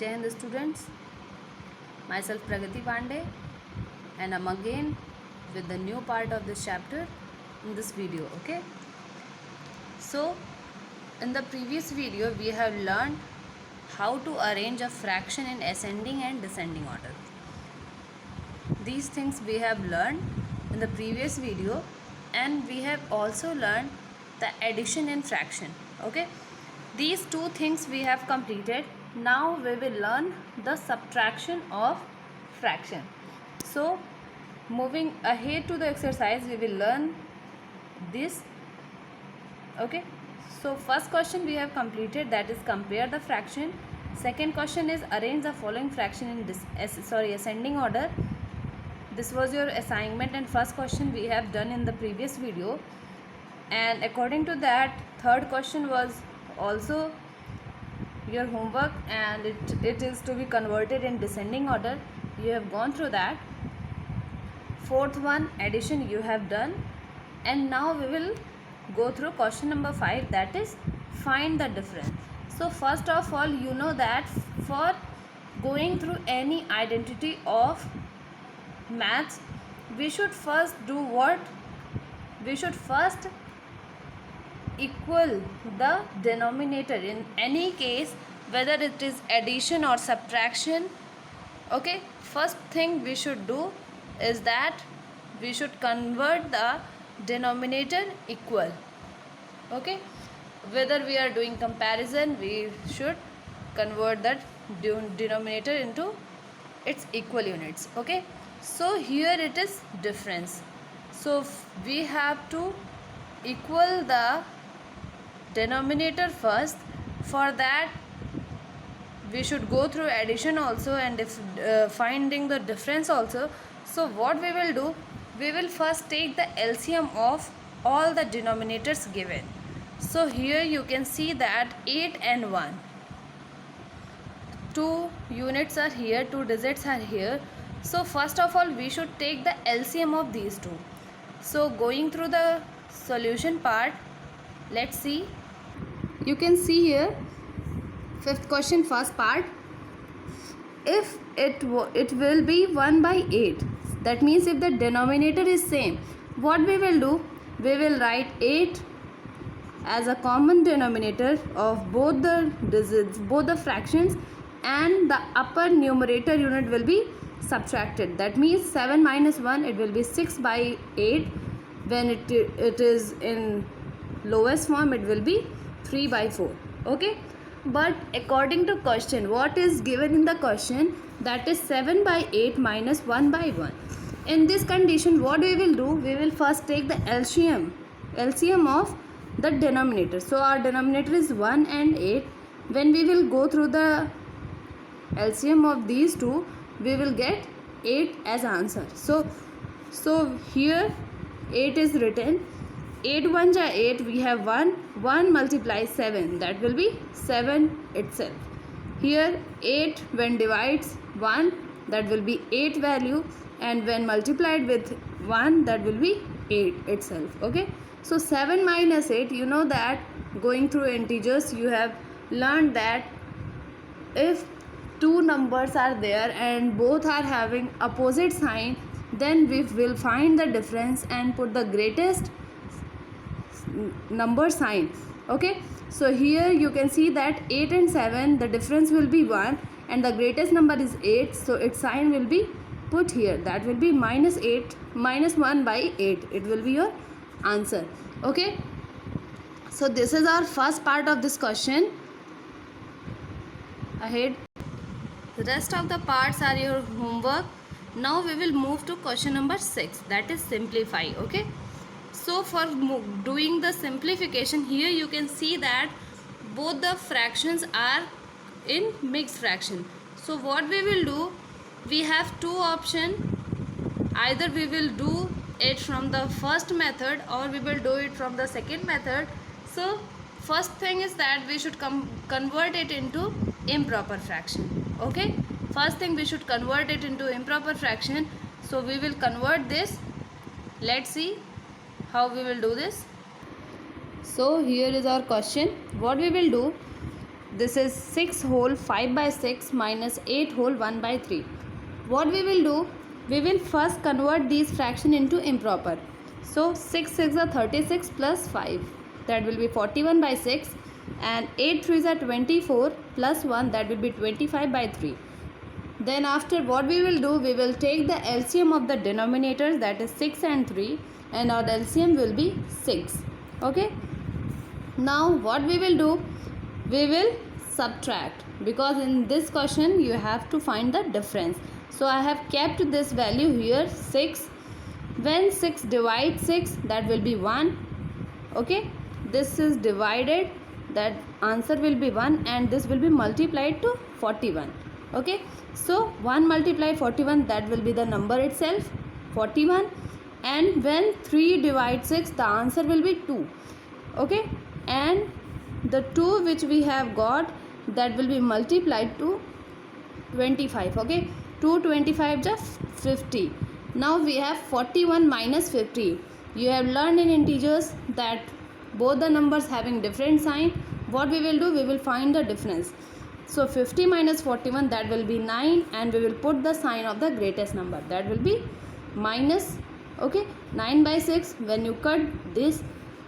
Jai Hind students, myself Pragati Pandey, and I'm again with the new part of this chapter in this video. Okay, so in the previous video we have learned how to arrange a fraction in ascending and descending order. These things we have learned in the previous video, and we have also learned the addition in fraction. Okay, these two things we have completed. Now we will learn the subtraction of fraction. So moving ahead to the exercise, we will learn this. Okay, so first question we have completed, that is compare the fraction. Second question is arrange the following fraction in ascending order. This was your assignment and first question we have done in the previous video, and according to that third question was also your homework, and it is to be converted in descending order. You have gone through that. Fourth one, addition, you have done. And now we will go through question number 5, that is find the difference. So first of all, you know that for going through any identity of maths, we should first do what? We should first equal the denominator in any case, whether it is addition or subtraction. Okay, first thing we should do is that we should convert the denominator equal. Okay, whether we are doing comparison, we should convert that denominator into its equal units. Okay, so here it is difference, so we have to equal the denominator first. For that we should go through addition also, and if finding the difference also. So what we will do, we will first take the LCM of all the denominators given. So here you can see that 8 and 1, 2 units are here, 2 digits are here. So first of all we should take the LCM of these two. So going through the solution part, let's see. You can see here fifth question, first part, if it will be 1 by 8, that means if the denominator is same, what we will do, we will write 8 as a common denominator of both the digits, both the fractions, and the upper numerator unit will be subtracted. That means 7 minus 1, it will be 6 by 8. When it is in lowest form, it will be 3 by 4. Okay, but according to question, what is given in the question, that is 7 by 8 minus 1 by 1. In this condition, what we will do, we will first take the LCM of the denominator. So our denominator is 1 and 8. When we will go through the LCM of these two, we will get 8 as answer. So here 8 is written. 8 1 ja 8, we have 1 multiplies 7, that will be 7 itself. Here 8 when divides 1, that will be 8 value, and when multiplied with 1, that will be 8 itself. Okay, so 7 minus 8, you know that going through integers you have learned that if two numbers are there and both are having opposite sign, then we will find the difference and put the greatest number sign. Okay, so here you can see that 8 and 7, the difference will be 1, and the greatest number is 8, so its sign will be put here, that will be minus 1 by 8. It will be your answer. Okay, so this is our first part of this question. Ahead, the rest of the parts are your homework. Now we will move to question number 6, that is simplify. Okay, so for doing the simplification, here you can see that both the fractions are in mixed fraction. So what we will do, we have two options. Either we will do it from the first method or we will do it from the second method. So first thing is that we should convert it into improper fraction. Okay, first thing we should convert it into improper fraction. So we will convert this. Let's see how we will do this. So here is our question. What we will do, This is 6 whole 5 by 6 minus 8 whole 1 by 3. What we will do? We will first convert these fraction into improper. So 6 6 are 36 plus 5. That will be 41 by 6. And 8 3 are 24 plus 1. That will be 25 by 3. Then after what we will do? We will take the LCM of the denominators, that is 6 and 3. And our LCM will be 6. Okay. Now what we will do? We will subtract, because in this question you have to find the difference. So I have kept this value here 6. When 6 divides 6, that will be 1. Okay, this is divided, that answer will be 1, and this will be multiplied to 41. Okay, so 1 multiplied 41, that will be the number itself, 41. And when 3 divides 6, the answer will be 2. Okay, and the 2 which we have got, that will be multiplied to 25. Okay, 225 just 50. Now we have 41 minus 50. You have learned in integers that both the numbers having different sign. What we will do? We will find the difference. So 50 minus 41, that will be 9, and we will put the sign of the greatest number, that will be minus. Okay, 9 by 6. When you cut this,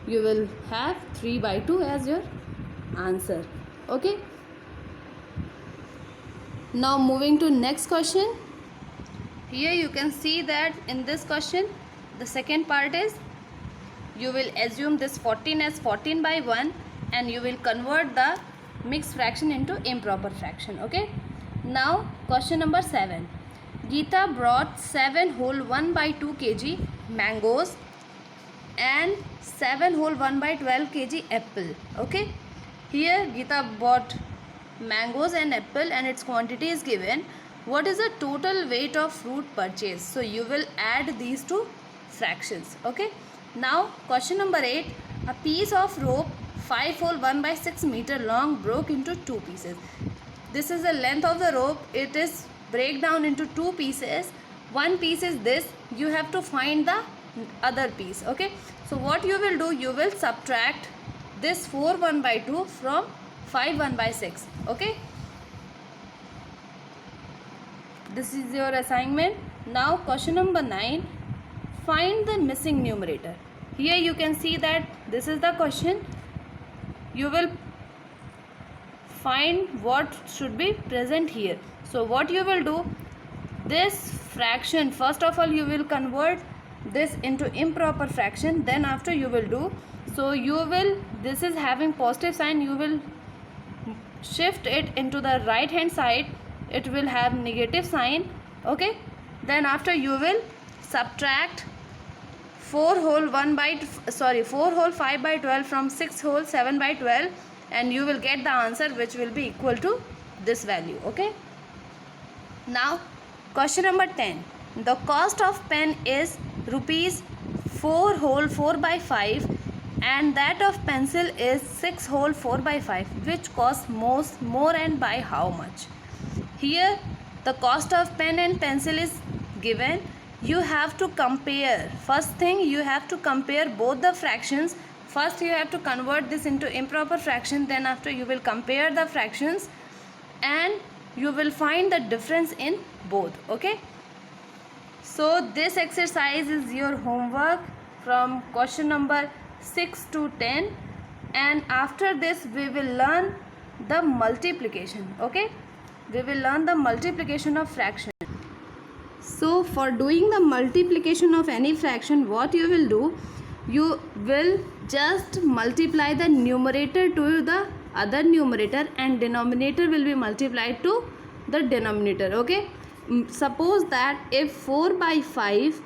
you will have 3 by 2 as your answer. Okay, now moving to next question. Here you can see that in this question, the second part is, you will assume this 14 as 14 by 1, and you will convert the mixed fraction into improper fraction. Okay, now question number 7. Geeta brought 7 whole 1 by 2 kg mangoes and 7 whole 1 by 12 kg apple. Okay, here Geeta bought mangoes and apple, and its quantity is given. What is the total weight of fruit purchased? So you will add these two fractions. Okay, now question number 8. A piece of rope 5 whole 1 by 6 meter long broke into 2 pieces. This is the length of the rope. It is break down into 2 pieces. One piece is this. You have to find the other piece. Okay, so what you will do? You will subtract this 4 1 by 2 from 5 1 by 6. Okay, this is your assignment. Now question number 9. Find the missing numerator. Here you can see that this is the question. You will find what should be present here. So what you will do? This fraction, first of all you will convert this into improper fraction. Then after you will do, so you will, this is having positive sign, you will shift it into the right hand side. It will have negative sign. Okay, then after you will subtract 4 whole 5 by 12 from 6 whole 7 by 12, and you will get the answer which will be equal to this value. Okay, now question number 10. The cost of pen is rupees 4 whole 4 by 5, and that of pencil is 6 whole 4 by 5. Which costs more and by how much? Here the cost of pen and pencil is given. You have to compare. First thing, you have to compare both the fractions. First you have to convert this into improper fraction. Then after you will compare the fractions, and you will find the difference in both. Okay, so this exercise is your homework from question number 6 to 10, and after this we will learn the multiplication. Okay, we will learn the multiplication of fraction. So for doing the multiplication of any fraction, what you will do? You will just multiply the numerator to the other numerator, and denominator will be multiplied to the denominator. Okay, suppose that if 4 by 5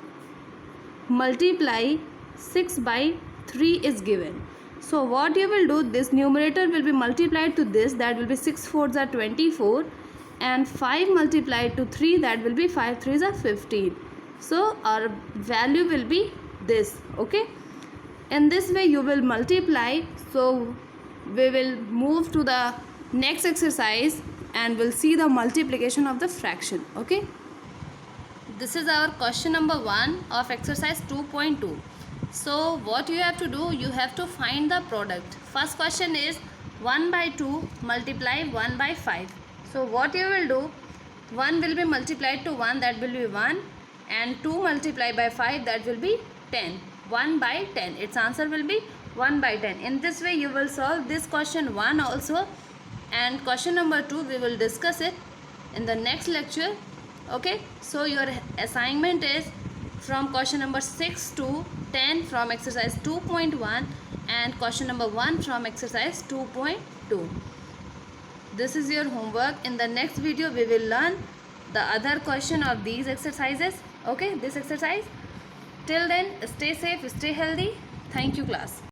multiply 6 by 3 is given. So what you will do? This numerator will be multiplied to this, that will be 6 4s are 24, and 5 multiplied to 3, that will be 5 3s are 15. So our value will be this. Okay, in this way you will multiply. So we will move to the next exercise and we'll see the multiplication of the fraction. Okay, this is our question number 1 of exercise 2.2. So what you have to do? You have to find the product. First question is, 1 by 2 multiply 1 by 5. So what you will do, 1 will be multiplied to 1, that will be 1, and 2 multiplied by 5, that will be 10. 1 by 10. Its answer will be 1 by 10. In this way you will solve this question 1 also, and question number 2 we will discuss it in the next lecture. Okay, so your assignment is from question number 6 to 10 from exercise 2.1 and question number 1 from exercise 2.2. This is your homework. In the next video we will learn the other question of these exercises. Okay, this exercise. Till then, stay safe, stay healthy. Thank you, class.